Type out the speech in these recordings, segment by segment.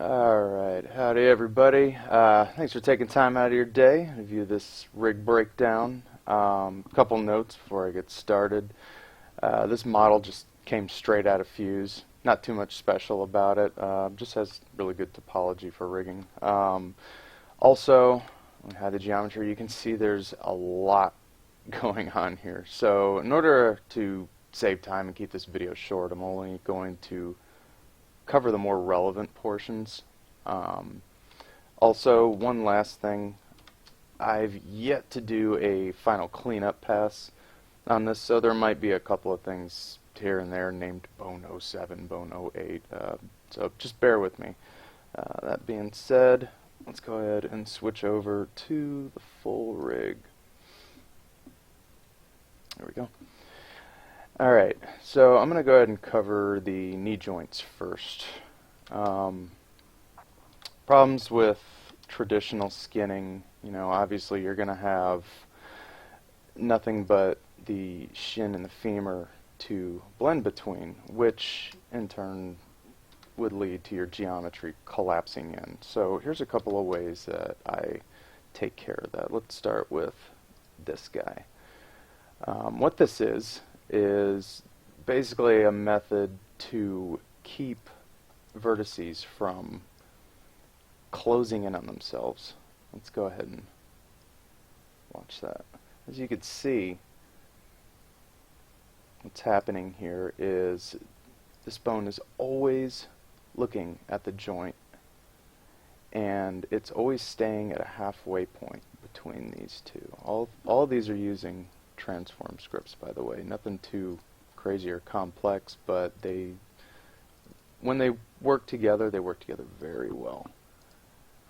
Alright, howdy everybody. Thanks for taking time out of your day to view this rig breakdown. Couple notes before I get started. This model just came straight out of Fuse. Not too much special about it. Just has really good topology for rigging. Also, when I had the geometry, you can see there's a lot going on here. So in order to save time and keep this video short, I'm only going to cover the more relevant portions. Also, one last thing, I've yet to do a final cleanup pass on this, so there might be a couple of things here and there named Bone 07, Bone 08, so just bear with me. That being said, let's go ahead and switch over to the full rig. There we go. Alright, so I'm going to go ahead and cover the knee joints first. Problems with traditional skinning, obviously you're going to have nothing but the shin and the femur to blend between, which in turn would lead to your geometry collapsing in. So here's a couple of ways that I take care of that. Let's start with this guy. What this is basically a method to keep vertices from closing in on themselves. Let's go ahead and watch that. As you can see, what's happening here is this bone is always looking at the joint, and it's always staying at a halfway point between these two. All of these are using transform scripts, by the way. Nothing too crazy or complex, but when they work together, they work together very well.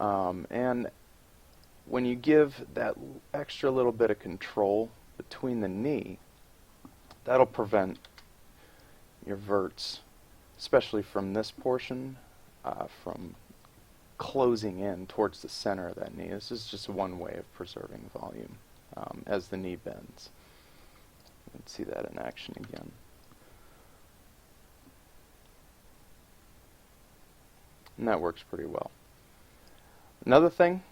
And when you give that extra little bit of control between the knee, that'll prevent your verts, especially from this portion, from closing in towards the center of that knee. This is just one way of preserving volume as the knee bends. Let's see that in action again. And that works pretty well. Another thing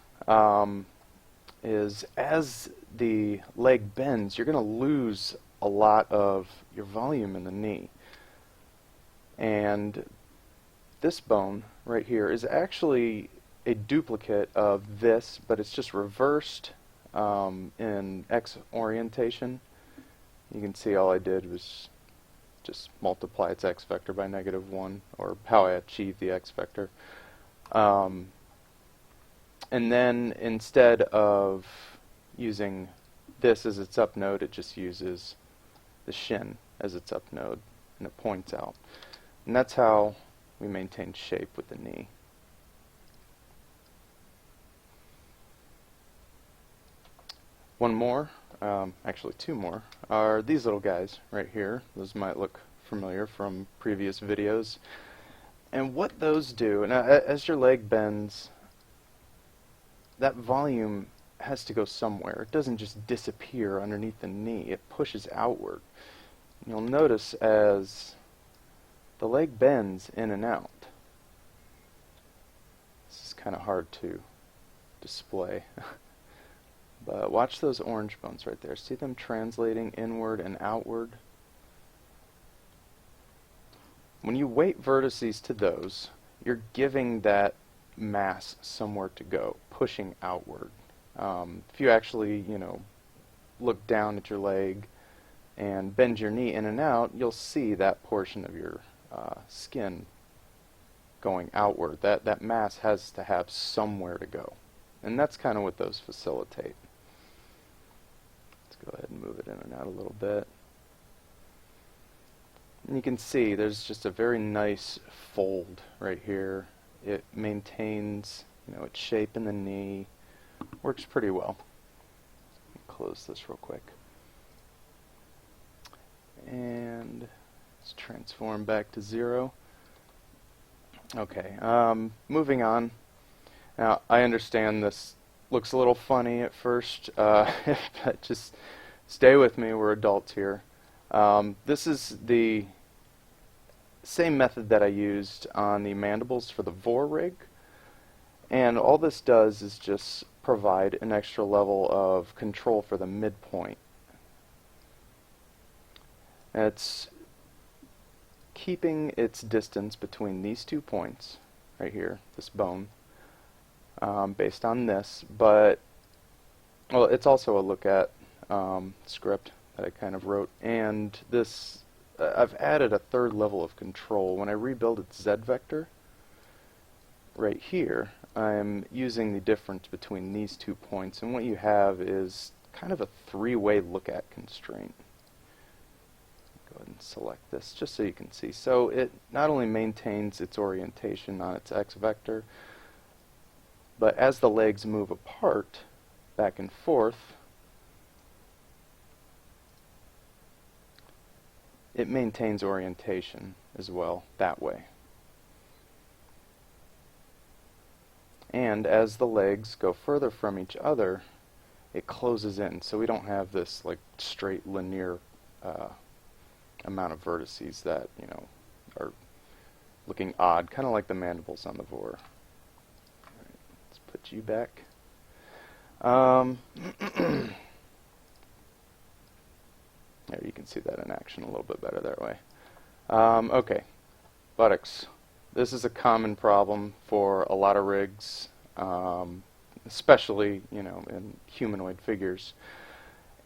is as the leg bends, you're going to lose a lot of your volume in the knee. And this bone right here is actually a duplicate of this, but it's just reversed in X orientation. You can see all I did was just multiply its X vector by -1, or how I achieved the X vector. And then instead of using this as its up node, it just uses the shin as its up node, and it points out. And that's how we maintain shape with the knee. One more, actually two more, are these little guys right here. Those might look familiar from previous videos. And what those do, now as your leg bends, that volume has to go somewhere. It doesn't just disappear underneath the knee. It pushes outward. You'll notice as the leg bends in and out. This is kind of hard to display. But watch those orange bones right there. See them translating inward and outward? When you weight vertices to those, you're giving that mass somewhere to go, pushing outward. If you actually, look down at your leg and bend your knee in and out, you'll see that portion of your skin going outward. That mass has to have somewhere to go. And that's kind of what those facilitate. Let's go ahead and move it in and out a little bit. And you can see there's just a very nice fold right here. It maintains, its shape in the knee. Works pretty well. Close this real quick. And let's transform back to 0. Okay, moving on. Now, I understand this looks a little funny at first, but just stay with me, we're adults here. This is the same method that I used on the mandibles for the vor rig. And all this does is just provide an extra level of control for the midpoint. It's keeping its distance between these 2 points right here, this bone, based on this, but well, it's also a look at script that I kind of wrote, and this I've added a third level of control. When I rebuild its Z vector right here, I'm using the difference between these 2 points, and what you have is kind of a three-way look at constraint. Go ahead and select this just so you can see. So it not only maintains its orientation on its X vector, but as the legs move apart, back and forth, it maintains orientation as well that way. And as the legs go further from each other, it closes in, so we don't have this like straight linear amount of vertices that, you know, are looking odd, kind of like the mandibles on the vor. All right, let's put you back. There, you can see that in action a little bit better that way. Okay, buttocks. This is a common problem for a lot of rigs, especially, you know, in humanoid figures.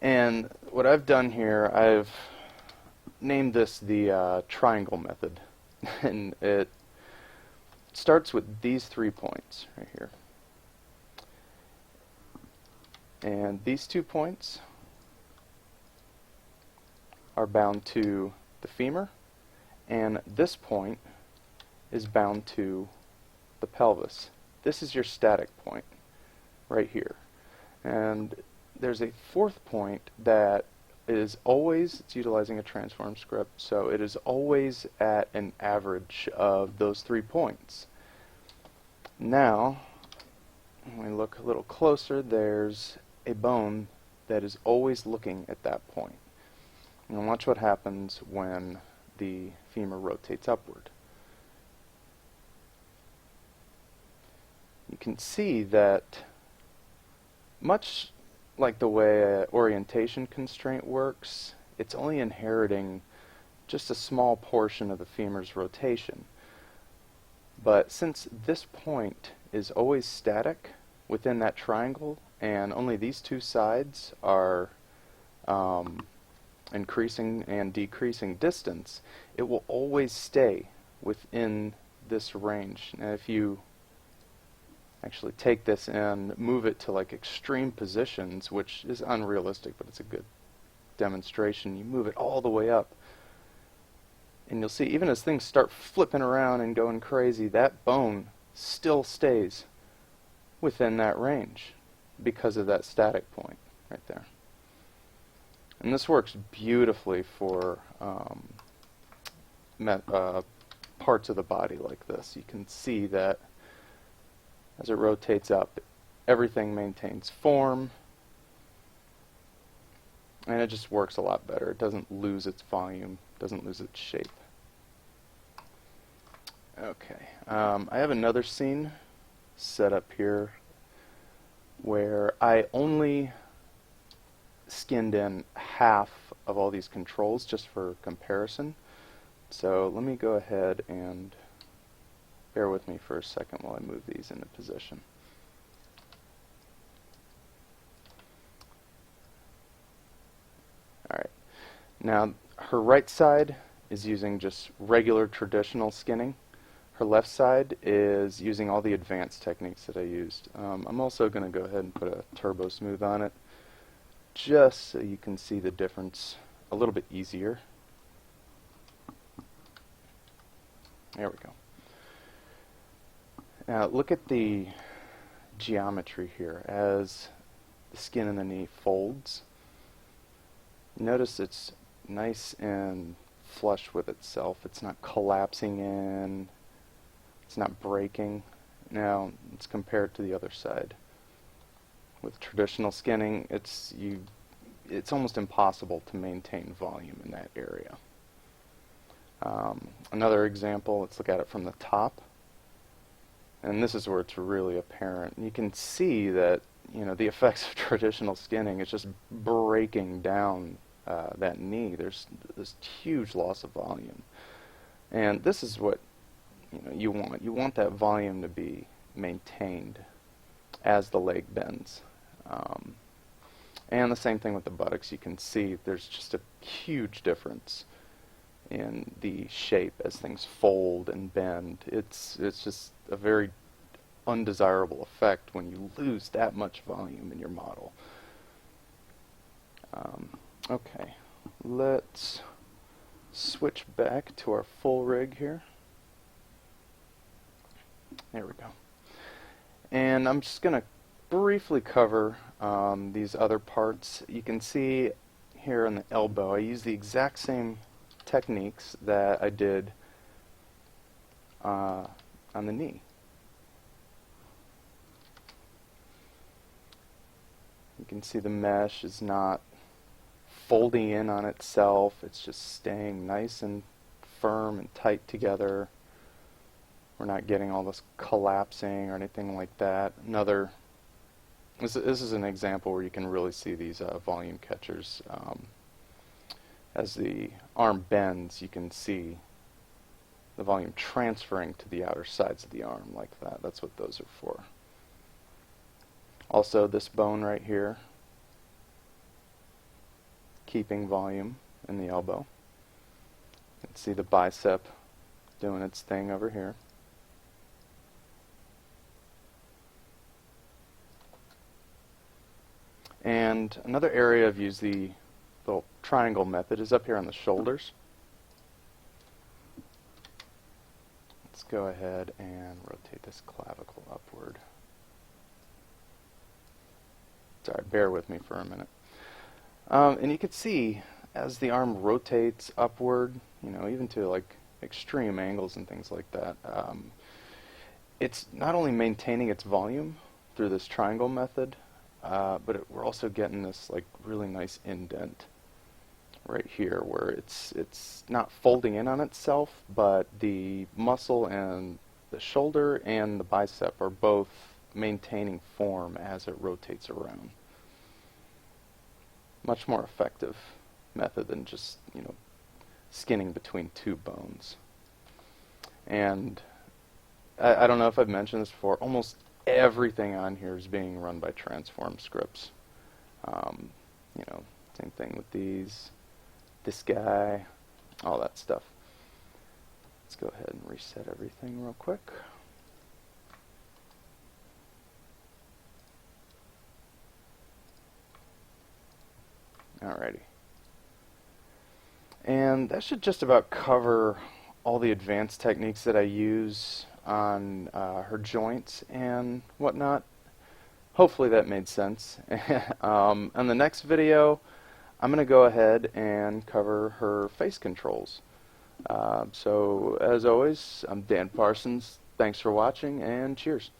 And what I've done here, I've named this the triangle method. And it starts with these 3 points right here. And these 2 points are bound to the femur, and this point is bound to the pelvis. This is your static point right here. And there's a fourth point that is always, it's utilizing a transform script, so it is always at an average of those 3 points. Now, when we look a little closer, there's a bone that is always looking at that point. And watch what happens when the femur rotates upward. You can see that, much like the way an orientation constraint works, it's only inheriting just a small portion of the femur's rotation. But since this point is always static within that triangle, and only these 2 sides are increasing and decreasing distance, it will always stay within this range. Now if you actually take this and move it to like extreme positions, which is unrealistic, but it's a good demonstration, you move it all the way up, and you'll see even as things start flipping around and going crazy, that bone still stays within that range because of that static point right there. And this works beautifully for parts of the body like this. You can see that as it rotates up, everything maintains form, and it just works a lot better. It doesn't lose its volume, doesn't lose its shape. Okay, I have another scene set up here where I only skinned in half of all these controls just for comparison. So let me go ahead and bear with me for a second while I move these into position. Alright, now her right side is using just regular traditional skinning. Her left side is using all the advanced techniques that I used. I'm also going to go ahead and put a turbo smooth on it, just so you can see the difference a little bit easier. There we go. Now look at the geometry here as the skin in the knee folds. Notice it's nice and flush with itself. It's not collapsing in. It's not breaking. Now it's compared to the other side. With traditional skinning, it's almost impossible to maintain volume in that area. Another example, let's look at it from the top. And this is where it's really apparent. You can see that, you know, the effects of traditional skinning is just breaking down that knee. There's this huge loss of volume. And this is what, you know, you want. You want that volume to be maintained as the leg bends. And the same thing with the buttocks. You can see there's just a huge difference in the shape as things fold and bend. It's just a very undesirable effect when you lose that much volume in your model. Okay, let's switch back to our full rig here. There we go. And I'm just going to briefly cover these other parts. You can see here on the elbow, I use the exact same techniques that I did on the knee. You can see the mesh is not folding in on itself. It's just staying nice and firm and tight together. We're not getting all this collapsing or anything like that. This is an example where you can really see these volume catchers. As the arm bends, you can see the volume transferring to the outer sides of the arm like that. That's what those are for. Also, this bone right here, keeping volume in the elbow. You can see the bicep doing its thing over here. And another area I've used the little triangle method is up here on the shoulders. Let's go ahead and rotate this clavicle upward. Sorry, bear with me for a minute. And you can see as the arm rotates upward, you know, even to like extreme angles and things like that, it's not only maintaining its volume through this triangle method, but we're also getting this like really nice indent right here where it's not folding in on itself, but the muscle and the shoulder and the bicep are both maintaining form as it rotates around. Much more effective method than just, you know, skinning between two bones. And I don't know if I've mentioned this before, almost everything on here is being run by transform scripts. You know, same thing with these, this guy, all that stuff. Let's go ahead and reset everything real quick. Alrighty. And that should just about cover all the advanced techniques that I use on her joints and whatnot. Hopefully that made sense. On the next video, I'm going to go ahead and cover her face controls. So as always, I'm Dan Parsons. Thanks for watching and cheers.